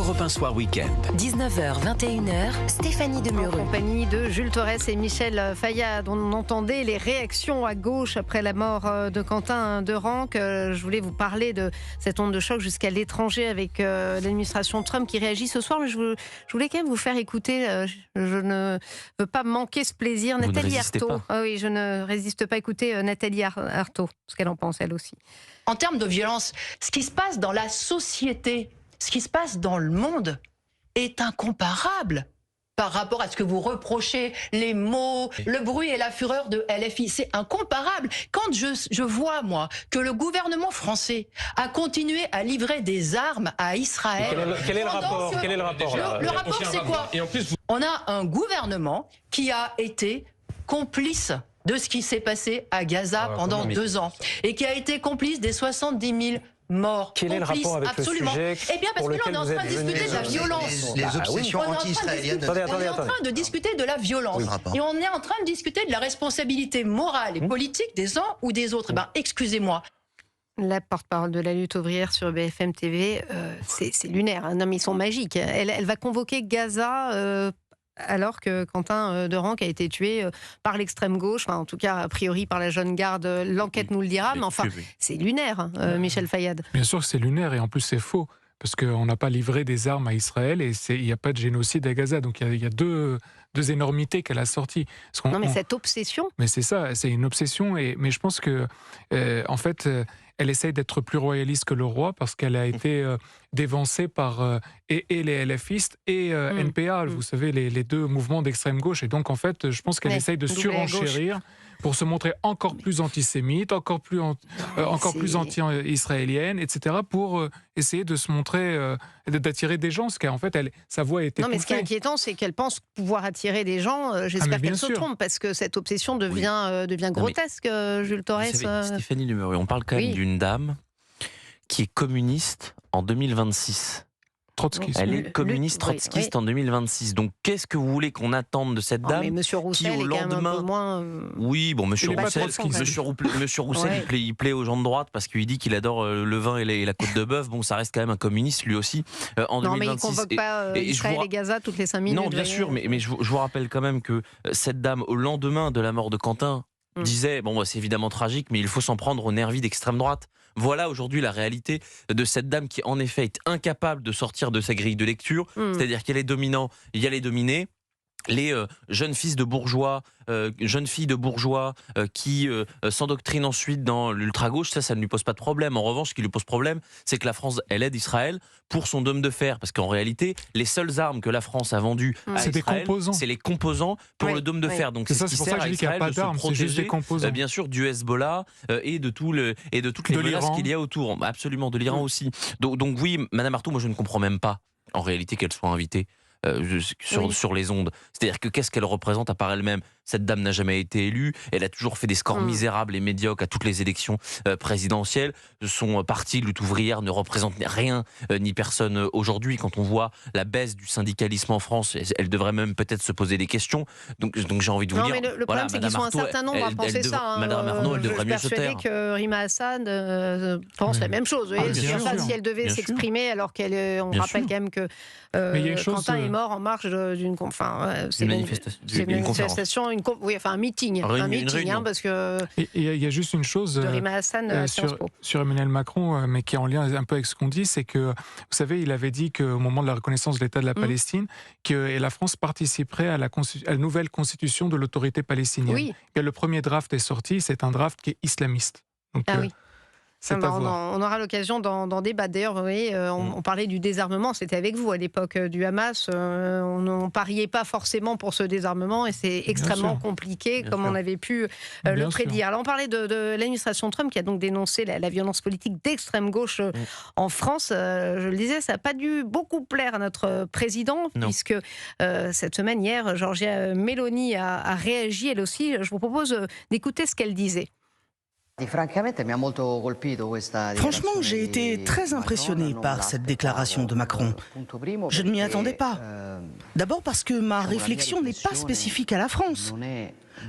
Europe 1 Soir Week-end. 19h, 21h, Stéphanie Demureux. En compagnie de Jules Torres et Michel Fayad. On entendait les réactions à gauche après la mort de Quentin Derenque. Je voulais vous parler de cette onde de choc jusqu'à l'étranger avec l'administration Trump qui réagit ce soir. Mais je voulais quand même vous faire écouter. Je ne veux pas manquer ce plaisir. Vous Nathalie ne résistez Arthaud. pas. Ah oui, je ne résiste pas. Écoutez Nathalie Arthaud, ce qu'elle en pense elle aussi. En termes de violence, ce qui se passe dans la société, ce qui se passe dans le monde est incomparable par rapport à ce que vous reprochez, les mots, le bruit et la fureur de LFI. C'est incomparable. Quand je vois, moi, que le gouvernement français a continué à livrer des armes à Israël... Quel est le rapport Le rapport, c'est quoi? On a un gouvernement qui a été complice de ce qui s'est passé à Gaza pendant 2 ans et qui a été complice des 70 000 morts. Quel est le rapport avec absolument. le sujet Eh bien, parce que là, on est en train de discuter de la violence. Les obsessions anti-israéliennes. On est en train de discuter de la violence. Et on est en train de discuter de la responsabilité morale et politique des uns ou des autres. Eh ben, excusez-moi. La porte-parole de la lutte ouvrière sur BFM TV, c'est lunaire. Non, mais ils sont magiques. Elle va convoquer Gaza... alors que Quentin Derenque a été tué par l'extrême gauche, enfin, en tout cas a priori par la jeune garde, l'enquête nous le dira, mais enfin c'est lunaire, Michel Fayad. Bien sûr que c'est lunaire et en plus c'est faux, parce qu'on n'a pas livré des armes à Israël et il n'y a pas de génocide à Gaza, donc il y a deux énormités qu'elle a sorties. Non mais cette obsession... Mais c'est ça, c'est une obsession, mais je pense que en fait... elle essaye d'être plus royaliste que le roi parce qu'elle a été dévancée par et les LFistes et NPA, vous savez, les deux mouvements d'extrême gauche. Et donc, en fait, je pense qu'elle essaye de surenchérir pour se montrer encore plus antisémite, encore plus anti-israélienne, etc., pour essayer de se montrer, d'attirer des gens, parce qu'en fait, sa voix était Non, mais ce qui est inquiétant, c'est qu'elle pense pouvoir attirer des gens. J'espère qu'elle se trompe, parce que cette obsession devient grotesque, Jules Torres. Vous savez, Stéphanie Demureux, on parle quand même d'une dame qui est communiste en 2026. Trotskiste. Elle est communiste trotskiste en 2026. Donc, qu'est-ce que vous voulez qu'on attende de cette dame? Mais Monsieur Roussel qui, au est quand même un peu moins... Oui, bon, Monsieur Roussel, il plaît aux gens de droite parce qu'il dit qu'il adore le vin et la côte de bœuf. Bon, ça reste quand même un communiste, lui aussi, en 2026. Non, mais il ne convoque pas Israël et Gaza toutes les 5 minutes. Non, bien sûr, mais je vous rappelle quand même que cette dame, au lendemain de la mort de Quentin, disait, bon, c'est évidemment tragique, mais il faut s'en prendre aux nervis d'extrême droite. Voilà aujourd'hui la réalité de cette dame qui, en effet, est incapable de sortir de sa grille de lecture. C'est-à-dire qu'il y a les dominants, il y a les dominés. Les jeunes filles de bourgeois qui s'endoctrinent ensuite dans l'ultra-gauche, ça ne lui pose pas de problème. En revanche, ce qui lui pose problème, c'est que la France, elle aide Israël pour son dôme de fer. Parce qu'en réalité, les seules armes que la France a vendues à Israël, c'est les composants pour le dôme de fer. Donc c'est pour ça que je dis qu'il n'y a pas d'armes, c'est juste des composants. Bien sûr, du Hezbollah et de toutes les menaces qu'il y a autour. Absolument, de l'Iran aussi. Donc oui, Madame Arthaud, moi je ne comprends même pas, en réalité, qu'elle soit invitée sur les ondes. C'est-à-dire que qu'est-ce qu'elle représente à part elle-même? Cette dame n'a jamais été élue, elle a toujours fait des scores misérables et médiocres à toutes les élections présidentielles. Son parti, Lutte ouvrière, ne représente rien ni personne aujourd'hui. Quand on voit la baisse du syndicalisme en France, elle devrait même peut-être se poser des questions. Donc j'ai envie de vous dire... Mais le problème, c'est qu'ils sont un certain nombre à penser ça. Madame Arnaud, elle devrait mieux se taire. Je suis persuadée que Rima Hassan pense la même chose. Si elle devait s'exprimer, alors on rappelle quand même que Quentin est mort en marge d'une manifestation, un meeting, parce que... Il y a juste une chose Rima Hassan, sur Emmanuel Macron, mais qui est en lien un peu avec ce qu'on dit, c'est que, vous savez, il avait dit qu'au moment de la reconnaissance de l'État de la Palestine, que la France participerait à la nouvelle constitution de l'autorité palestinienne. Oui. Et le premier draft est sorti, c'est un draft qui est islamiste. Donc, oui. On aura l'occasion d'en débattre. D'ailleurs, vous voyez, on parlait du désarmement, c'était avec vous à l'époque du Hamas. On ne pariait pas forcément pour ce désarmement et c'est extrêmement compliqué, comme on avait pu le prédire. Alors, on parlait de l'administration Trump qui a donc dénoncé la violence politique d'extrême gauche en France. Je le disais, ça n'a pas dû beaucoup plaire à notre président, puisque cette semaine, hier, Giorgia Meloni a réagi elle aussi. Je vous propose d'écouter ce qu'elle disait. Franchement, j'ai été très impressionné par cette déclaration de Macron. Je ne m'y attendais pas. D'abord parce que ma réflexion n'est pas spécifique à la France.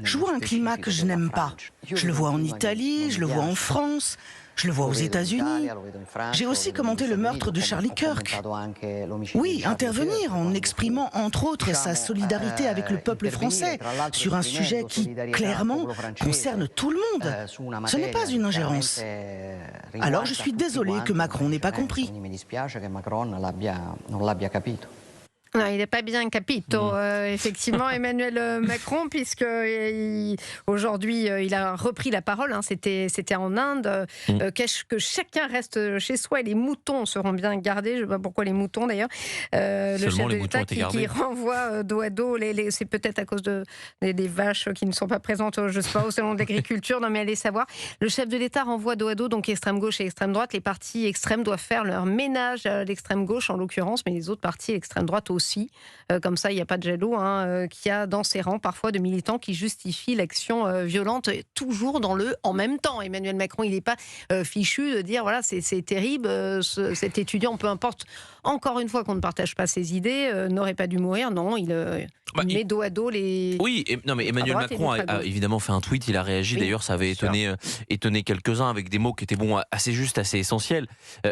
Je vois un climat que je n'aime pas. Je le vois en Italie, je le vois en France, je le vois aux États-Unis. J'ai aussi commenté le meurtre de Charlie Kirk. Oui, intervenir en exprimant entre autres sa solidarité avec le peuple français sur un sujet qui, clairement, concerne tout le monde. Ce n'est pas une ingérence. Alors je suis désolée que Macron n'ait pas compris. Non, il n'est pas bien capito, effectivement, Emmanuel Macron, puisque aujourd'hui, il a repris la parole. C'était en Inde. Que chacun reste chez soi et les moutons seront bien gardés. Je ne sais pas pourquoi les moutons, d'ailleurs. Le chef de l'État qui renvoie dos à dos. C'est peut-être à cause des vaches qui ne sont pas présentes, je ne sais pas, au salon de l'agriculture. Non, mais allez savoir. Le chef de l'État renvoie dos à dos, donc extrême gauche et extrême droite. Les partis extrêmes doivent faire leur ménage, l'extrême gauche en l'occurrence, mais les autres partis, l'extrême droite aussi. Comme ça, il n'y a pas de jaloux, qu'il y a dans ses rangs parfois de militants qui justifient l'action violente, toujours dans le en même temps. Emmanuel Macron, il n'est pas fichu de dire voilà, c'est terrible, cet étudiant, peu importe, encore une fois qu'on ne partage pas ses idées, n'aurait pas dû mourir. Non, il met dos à dos les. Oui, mais Emmanuel Macron a évidemment fait un tweet, il a réagi. Oui, d'ailleurs, ça avait étonné quelques-uns avec des mots qui étaient assez justes, assez essentiels.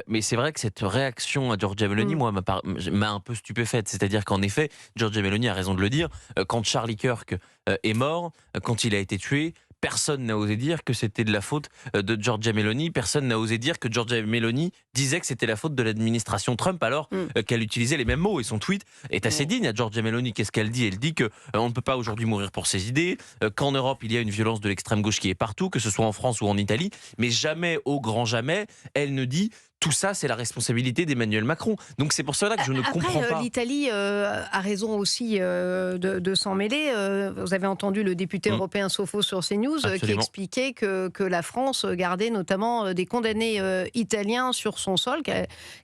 Mais c'est vrai que cette réaction à Giorgia Meloni, moi, m'a un peu stupéfaite. C'est-à-dire qu'en effet, Giorgia Meloni a raison de le dire, quand Charlie Kirk est mort, quand il a été tué, personne n'a osé dire que c'était de la faute de Giorgia Meloni. Personne n'a osé dire que Giorgia Meloni disait que c'était la faute de l'administration Trump alors qu'elle utilisait les mêmes mots. Et son tweet est assez digne à Giorgia Meloni. Qu'est-ce qu'elle dit ? Elle dit qu'on ne peut pas aujourd'hui mourir pour ses idées, qu'en Europe il y a une violence de l'extrême gauche qui est partout, que ce soit en France ou en Italie. Mais jamais, au grand jamais, elle ne dit... Tout ça, c'est la responsabilité d'Emmanuel Macron. Donc c'est pour cela que je ne comprends pas. L'Italie a raison aussi de s'en mêler. Vous avez entendu le député européen Sofo sur CNews qui expliquait que la France gardait notamment des condamnés italiens sur son sol,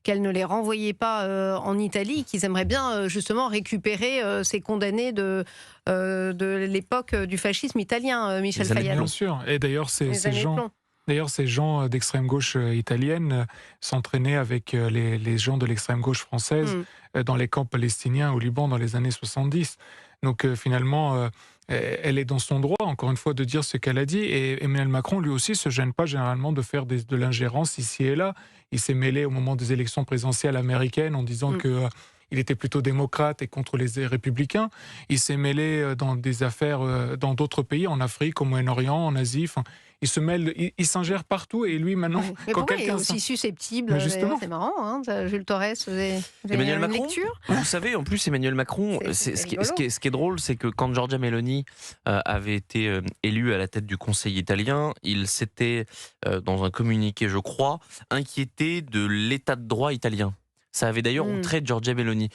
qu'elle ne les renvoyait pas en Italie, qu'ils aimeraient bien justement récupérer ces condamnés de l'époque du fascisme italien, Michel Fayad. Bien sûr. Et d'ailleurs, ces gens d'extrême gauche italienne s'entraînaient avec les gens de l'extrême gauche française dans les camps palestiniens au Liban dans les années 70. Donc finalement, elle est dans son droit, encore une fois, de dire ce qu'elle a dit. Et Emmanuel Macron, lui aussi, se gêne pas généralement de faire de l'ingérence ici et là. Il s'est mêlé au moment des élections présidentielles américaines en disant que... il était plutôt démocrate et contre les républicains. Il s'est mêlé dans des affaires dans d'autres pays, en Afrique, au Moyen-Orient, en Asie. Enfin, il se mêle, il s'ingère partout. Et lui, maintenant, mais quand quelqu'un est aussi susceptible, c'est marrant. Hein, Jules Torres, vous avez Emmanuel une Macron, lecture ? vous savez, en plus, Emmanuel Macron, ce qui est drôle, c'est que quand Giorgia Meloni avait été élue à la tête du Conseil italien, il s'était, dans un communiqué, je crois, inquiété de l'état de droit italien. Ça avait d'ailleurs outré Giorgia Meloni.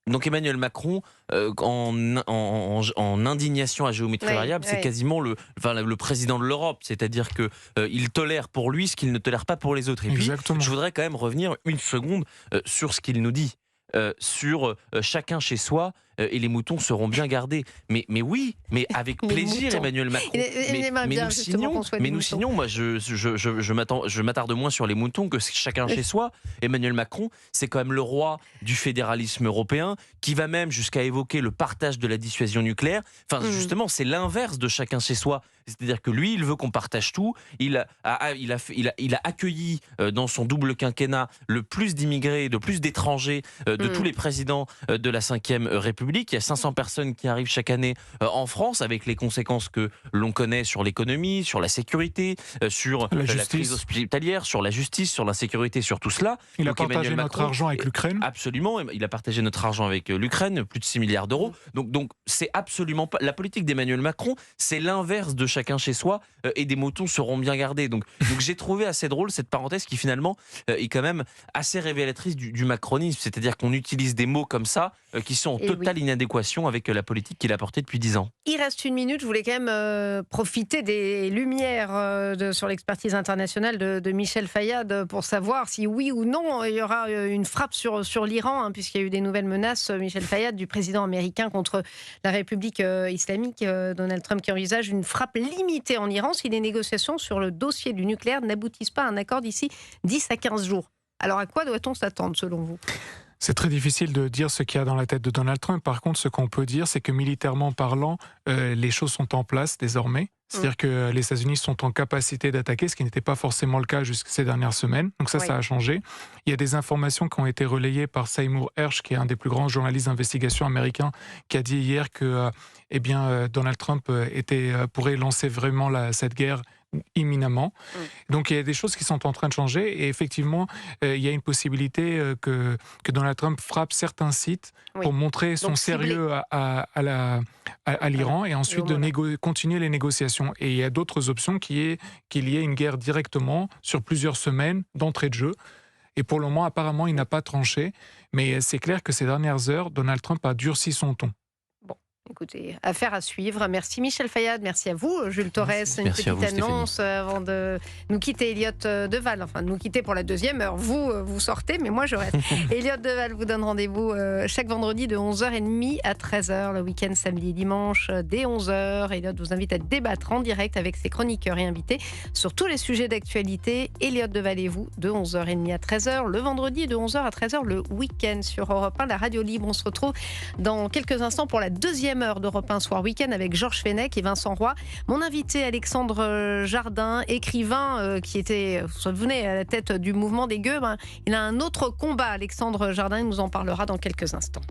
Donc Emmanuel Macron, en indignation à géométrie variable, c'est quasiment le président de l'Europe. C'est-à-dire qu'il tolère pour lui ce qu'il ne tolère pas pour les autres. Et puis, je voudrais quand même revenir une seconde sur ce qu'il nous dit. Sur chacun chez soi et les moutons seront bien gardés. Mais oui, mais avec plaisir, Emmanuel Macron. Mais nous signons, moi je m'attarde moins sur les moutons que chacun chez soi. Emmanuel Macron, c'est quand même le roi du fédéralisme européen qui va même jusqu'à évoquer le partage de la dissuasion nucléaire. Enfin, justement, c'est l'inverse de chacun chez soi. C'est-à-dire que lui, il veut qu'on partage tout. Il a accueilli dans son double quinquennat le plus d'immigrés, le plus d'étrangers de tous les présidents de la Ve République. Il y a 500 personnes qui arrivent chaque année en France, avec les conséquences que l'on connaît sur l'économie, sur la sécurité, sur la crise hospitalière, sur la justice, sur l'insécurité, sur tout cela. Il a partagé notre argent avec l'Ukraine. Absolument, il a partagé notre argent avec l'Ukraine, plus de 6 milliards d'euros. Donc c'est absolument pas... La politique d'Emmanuel Macron, c'est l'inverse de chacun chez soi et des moutons seront bien gardés. Donc j'ai trouvé assez drôle cette parenthèse qui finalement est quand même assez révélatrice du macronisme. C'est-à-dire qu'on utilise des mots comme ça qui sont en totale inadéquation avec la politique qu'il a portée depuis 10 ans. Il reste une minute, je voulais quand même profiter des lumières sur l'expertise internationale de Michel Fayad pour savoir si oui ou non il y aura une frappe sur l'Iran, puisqu'il y a eu des nouvelles menaces, Michel Fayad, du président américain contre la République islamique, Donald Trump, qui envisage une frappe limitée en Iran si les négociations sur le dossier du nucléaire n'aboutissent pas à un accord d'ici 10 à 15 jours. Alors à quoi doit-on s'attendre selon vous ? C'est très difficile de dire ce qu'il y a dans la tête de Donald Trump. Par contre, ce qu'on peut dire, c'est que militairement parlant, les choses sont en place désormais. C'est-à-dire que les États-Unis sont en capacité d'attaquer, ce qui n'était pas forcément le cas jusqu'à ces dernières semaines. Donc ça a changé. Il y a des informations qui ont été relayées par Seymour Hersh, qui est un des plus grands journalistes d'investigation américains, qui a dit hier que Donald Trump pourrait lancer vraiment cette guerre imminemment. Donc il y a des choses qui sont en train de changer et effectivement il y a une possibilité que Donald Trump frappe certains sites pour montrer son sérieux à l'Iran et ensuite de continuer les négociations. Et il y a d'autres options qu'il y ait une guerre directement sur plusieurs semaines d'entrée de jeu. Et pour le moment, apparemment, il n'a pas tranché. Mais c'est clair que ces dernières heures, Donald Trump a durci son ton. Écoutez, affaire à suivre. Merci Michel Fayad, merci à vous. Jules Torres, une petite annonce avant de nous quitter. Elliot Deval, enfin de nous quitter pour la deuxième heure. Vous sortez, mais moi je reste. Elliot Deval vous donne rendez-vous chaque vendredi de 11h30 à 13h, le week-end samedi et dimanche dès 11h. Elliot vous invite à débattre en direct avec ses chroniqueurs et invités sur tous les sujets d'actualité. Elliot Deval et vous de 11h30 à 13h, le vendredi de 11h à 13h, le week-end sur Europe 1, la radio libre. On se retrouve dans quelques instants pour la deuxième heure d'Europe 1 Soir Week-end avec Georges Fenech et Vincent Roy. Mon invité Alexandre Jardin, écrivain qui était, vous vous souvenez, à la tête du mouvement des gueux, il a un autre combat. Alexandre Jardin, il nous en parlera dans quelques instants.